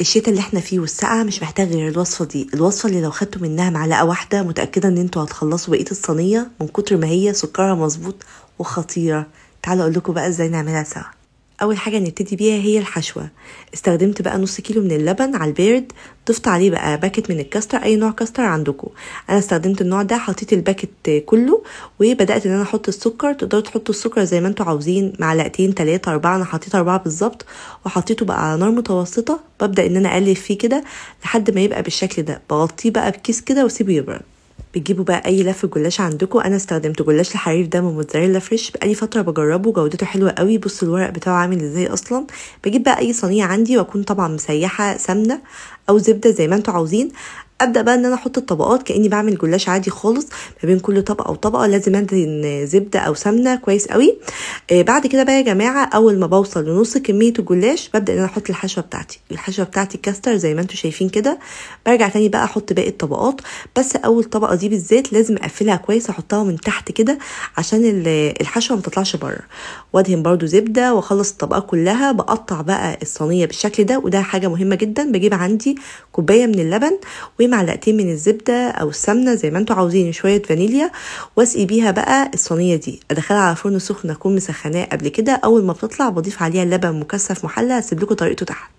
الشتاء اللي احنا فيه والسقعة مش محتاج غير الوصفة دي، الوصفة اللي لو خدتوا منها معلقة واحدة متأكدة ان انتوا هتخلصوا بقية الصينية من كتر ما هي سكرها مظبوط وخطيرة. تعالوا اقول لكم بقى ازاي نعملها سوا. اول حاجه نبتدي بيها هي الحشوه. استخدمت بقى نص كيلو من اللبن على البارد، ضفت عليه بقى باكت من الكاستر، اي نوع كاستر عندكم. انا استخدمت النوع ده، حطيت الباكت كله وبدات ان انا احط السكر. تقدروا تحطوا السكر زي ما انتوا عاوزين، معلقتين 3 4، انا حطيت 4 بالظبط، وحطيته بقى على نار متوسطه. ببدا ان انا اقلب فيه كده لحد ما يبقى بالشكل ده، بغطيه بقى بكيس كده واسيبه يبرد. بتجيبوا بقى اي لف جلاش عندكم، انا استخدمت جلاش الحرير ده من موتزاريلا فريش، بقالي فتره بجربه، جودته حلوه قوي. بصوا الورق بتاعه عامل ازاي اصلا. بجيب بقى اي صينيه عندي واكون طبعا مسيحه سمنه او زبده زي ما انتوا عاوزين. ابدا بقى ان انا احط الطبقات كاني بعمل جلاش عادي خالص. ما بين كل طبقه وطبقه لازم ادهن زبده او سمنه كويس قوي. بعد كده بقى يا جماعه، اول ما بوصل لنص كميه الجلاش ببدا ان انا احط الحشوه بتاعتي كاستر زي ما انتوا شايفين كده. برجع تاني بقى احط باقي الطبقات، بس اول طبقه دي بالذات لازم اقفلها كويس، احطها من تحت كده عشان الحشوه ما تطلعش بره. وادهن برده زبده واخلص الطبقات كلها. بقطع بقى الصينيه بالشكل ده، وده حاجه مهمه جدا. بجيب عندي كوبايه من اللبن ومعلقتين من الزبده او السمنه زي ما انتوا عاوزين، شويه فانيليا، واسقي بيها بقى الصينيه دي. ادخلها على فرن سخن اكون مسخناه قبل كده. اول ما بتطلع بضيف عليها اللبن مكثف محلى، هسيب لكم طريقته تحت.